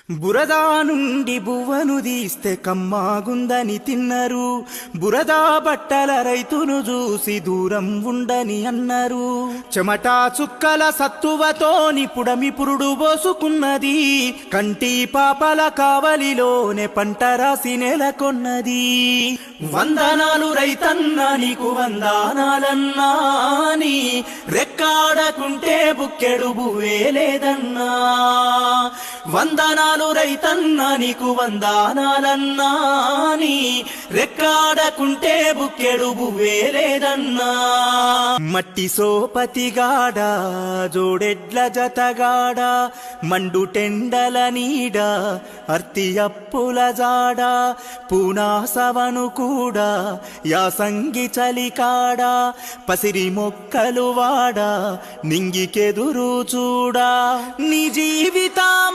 బురదా నుండి బువ్వను తీస్తే కమ్మాగుందని తిన్నరు. బురదా బట్టల రైతును చూసి దూరం ఉండని అన్నారు. చెమటా చుక్కల సత్తువతోని పుడమి పురుడు పోసుకున్నది. కంటి పాపల కావలిలోనే పంట రాసి నెలకొన్నది. వందనాలు రైతన్నా నీకు వందనాలన్నా, నీ రెక్కాడకుంటే బుక్కెడు బువ్వే లేదన్నా. వందనాలు రైతన్నా నీకు వందనాలన్నా, నీ రెక్కాడకుంటే బుక్కెడు బువ్వే లేదన్నా. మట్టి సోపతిగాడ జోడెడ్ల జతగాడ, మండు టెండల నీడ అర్తి అప్పుల జాడ, పూనాసవను కూడా యాసంగి చలికాడ, పసిరి మొక్కలు వాడ నింగికెదురు చూడా. నీ జీవితం